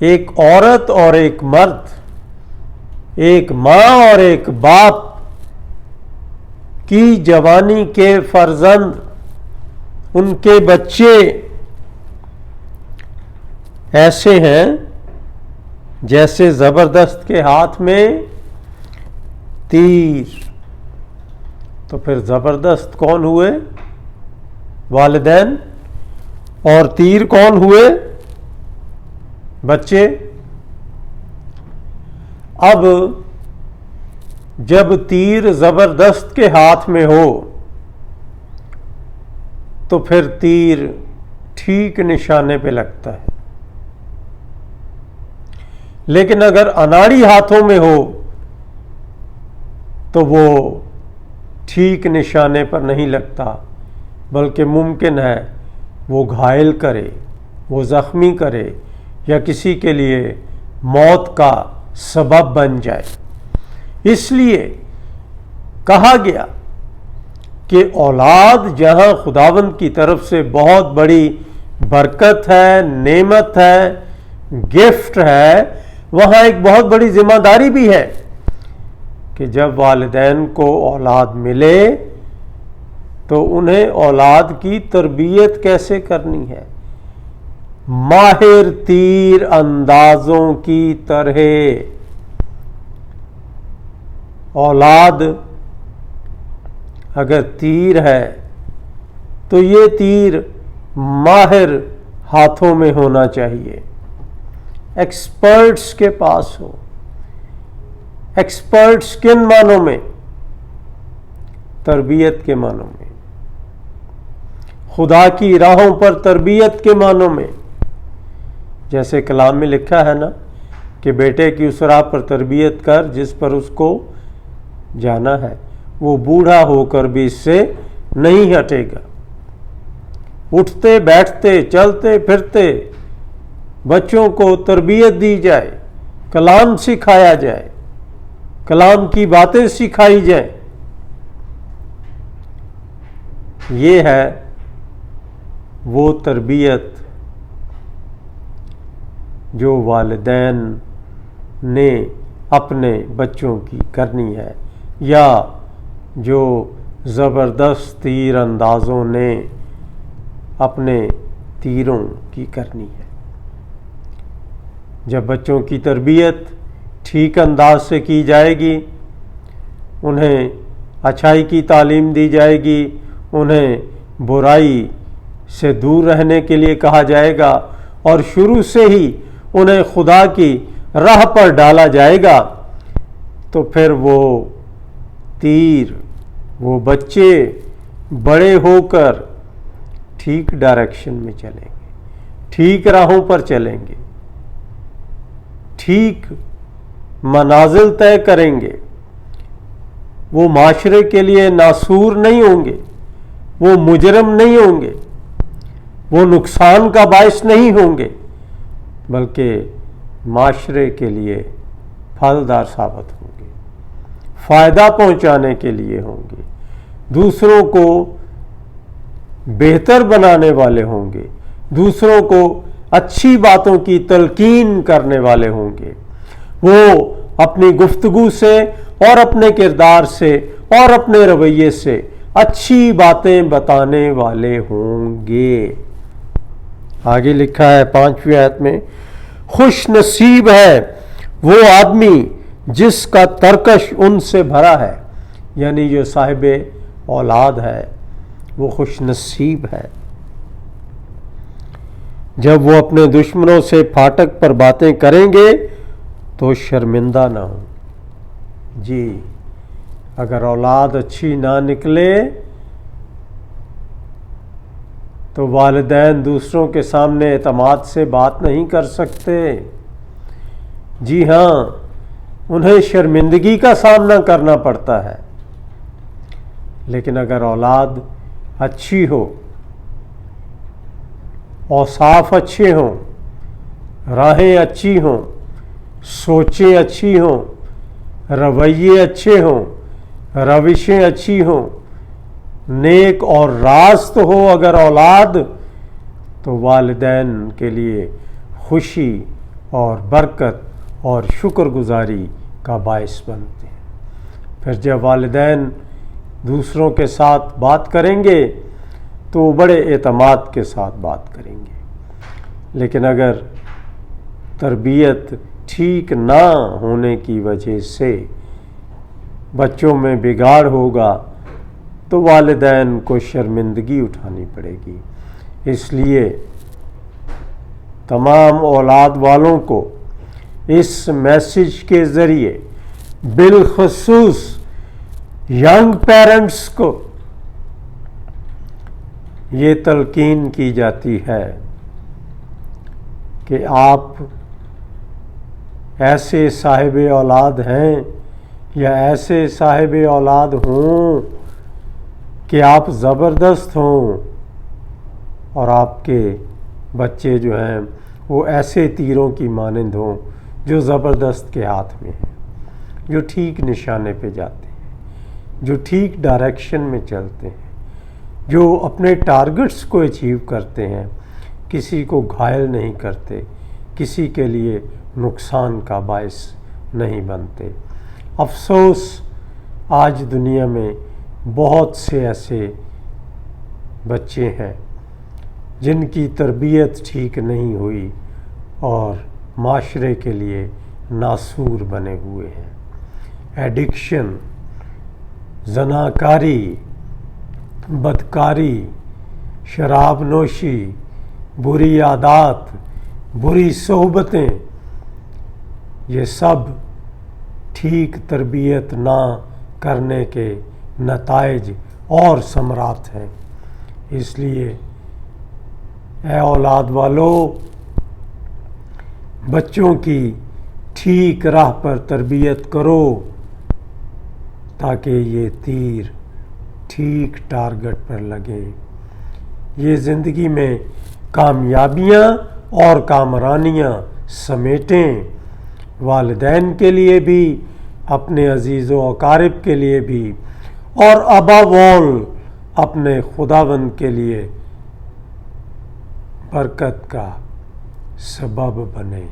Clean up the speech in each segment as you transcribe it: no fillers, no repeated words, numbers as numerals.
ایک عورت اور ایک مرد، ایک ماں اور ایک باپ کی جوانی کے فرزند، ان کے بچے ایسے ہیں جیسے زبردست کے ہاتھ میں تیر۔ تو پھر زبردست کون ہوئے؟ والدین۔ اور تیر کون ہوئے؟ بچے۔ اب جب تیر زبردست کے ہاتھ میں ہو تو پھر تیر ٹھیک نشانے پہ لگتا ہے، لیکن اگر اناڑی ہاتھوں میں ہو تو وہ ٹھیک نشانے پر نہیں لگتا، بلکہ ممکن ہے وہ گھائل کرے، وہ زخمی کرے، یا کسی کے لیے موت کا سبب بن جائے۔ اس لیے کہا گیا کہ اولاد جہاں خداوند کی طرف سے بہت بڑی برکت ہے، نعمت ہے، گفٹ ہے، وہاں ایک بہت بڑی ذمہ داری بھی ہے کہ جب والدین کو اولاد ملے تو انہیں اولاد کی تربیت کیسے کرنی ہے، ماہر تیر اندازوں کی طرح۔ اولاد اگر تیر ہے تو یہ تیر ماہر ہاتھوں میں ہونا چاہیے، ایکسپرٹس کے پاس ہو۔ ایکسپرٹس کن معنوں میں؟ تربیت کے معنوں میں، خدا کی راہوں پر تربیت کے معنوں میں۔ جیسے کلام میں لکھا ہے نا کہ بیٹے کی اس راہ پر تربیت کر جس پر اس کو جانا ہے، وہ بوڑھا ہو کر بھی اس سے نہیں ہٹے گا۔ اٹھتے بیٹھتے چلتے پھرتے بچوں کو تربیت دی جائے، کلام سکھایا جائے، کلام کی باتیں سکھائی جائیں۔ یہ ہے وہ تربیت جو والدین نے اپنے بچوں کی کرنی ہے، یا جو زبردست تیر اندازوں نے اپنے تیروں کی کرنی ہے۔ جب بچوں کی تربیت ٹھیک انداز سے کی جائے گی، انہیں اچھائی کی تعلیم دی جائے گی، انہیں برائی سے دور رہنے کے لیے کہا جائے گا، اور شروع سے ہی انہیں خدا کی راہ پر ڈالا جائے گا، تو پھر وہ تیر، وہ بچے بڑے ہو کر ٹھیک ڈائریکشن میں چلیں گے، ٹھیک راہوں پر چلیں گے، ٹھیک منازل طے کریں گے۔ وہ معاشرے کے لیے ناسور نہیں ہوں گے، وہ مجرم نہیں ہوں گے، وہ نقصان کا باعث نہیں ہوں گے، بلکہ معاشرے کے لیے پھلدار ثابت ہوں گے، فائدہ پہنچانے کے لیے ہوں گے، دوسروں کو بہتر بنانے والے ہوں گے، دوسروں کو اچھی باتوں کی تلقین کرنے والے ہوں گے۔ وہ اپنی گفتگو سے اور اپنے کردار سے اور اپنے رویے سے اچھی باتیں بتانے والے ہوں گے۔ آگے لکھا ہے 5ویں آیت میں، خوش نصیب ہے وہ آدمی جس کا ترکش ان سے بھرا ہے، یعنی جو صاحب اولاد ہے وہ خوش نصیب ہے جب وہ اپنے دشمنوں سے پھاٹک پر باتیں کریں گے تو شرمندہ نہ ہوں۔ جی، اگر اولاد اچھی نہ نکلے تو والدین دوسروں کے سامنے اعتماد سے بات نہیں کر سکتے۔ جی ہاں، انہیں شرمندگی کا سامنا کرنا پڑتا ہے۔ لیکن اگر اولاد اچھی ہو، اوصاف اچھے ہوں، راہیں اچھی ہوں، سوچیں اچھی ہوں، رویے اچھے ہوں، روشیں اچھی ہوں، نیک اور راست ہو اگر اولاد، تو والدین کے لیے خوشی اور برکت اور شکر گزاری کا باعث بنتے ہیں۔ پھر جب والدین دوسروں کے ساتھ بات کریں گے تو وہ بڑے اعتماد کے ساتھ بات کریں گے، لیکن اگر تربیت ٹھیک نہ ہونے کی وجہ سے بچوں میں بگاڑ ہوگا تو والدین کو شرمندگی اٹھانی پڑے گی۔ اس لیے تمام اولاد والوں کو اس میسج کے ذریعے، بالخصوص ینگ پیرنٹس کو یہ تلقین کی جاتی ہے کہ آپ ایسے صاحب اولاد ہیں یا ایسے صاحب اولاد ہوں کہ آپ زبردست ہوں اور آپ کے بچے جو ہیں وہ ایسے تیروں کی مانند ہوں جو زبردست کے ہاتھ میں ہیں، جو ٹھیک نشانے پہ جاتے ہیں، جو ٹھیک ڈائریکشن میں چلتے ہیں، جو اپنے ٹارگٹس کو اچیو کرتے ہیں، کسی کو گھائل نہیں کرتے، کسی کے لیے نقصان کا باعث نہیں بنتے۔ افسوس آج دنیا میں بہت سے ایسے بچے ہیں جن کی تربیت ٹھیک نہیں ہوئی اور معاشرے کے لیے ناسور بنے ہوئے ہیں۔ ایڈکشن، زناکاری، بدکاری، شراب نوشی، بری عادات، بری صحبتیں، یہ سب ٹھیک تربیت نہ کرنے کے نتائج اور ثمرات ہیں۔ اس لیے اے اولاد والو، بچوں کی ٹھیک راہ پر تربیت کرو تاکہ یہ تیر ٹھیک ٹارگٹ پر لگے، یہ زندگی میں کامیابیاں اور کامرانیاں سمیٹیں، والدین کے لیے بھی، اپنے عزیز و اقارب کے لیے بھی، اور above all اپنے خداوند کے لیے برکت کا سبب بنے،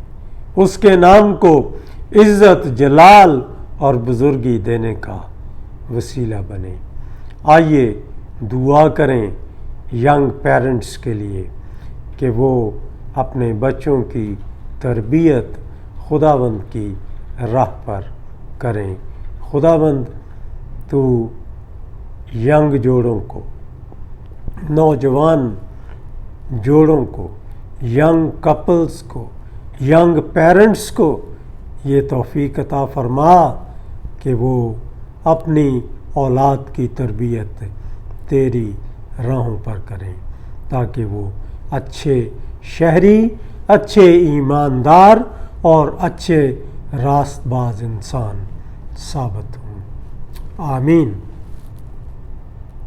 اس کے نام کو عزت، جلال اور بزرگی دینے کا وسیلہ بنے۔ آئیے دعا کریں ینگ پیرنٹس کے لیے کہ وہ اپنے بچوں کی تربیت خداوند کی راہ پر کریں۔ خداوند تو ینگ جوڑوں کو، نوجوان جوڑوں کو، ینگ کپلز کو، ینگ پیرنٹس کو یہ توفیق عطا فرما کہ وہ اپنی اولاد کی تربیت تیری راہوں پر کریں تاکہ وہ اچھے شہری، اچھے ایماندار اور اچھے راست باز انسان ثابت ہوں۔ آمین۔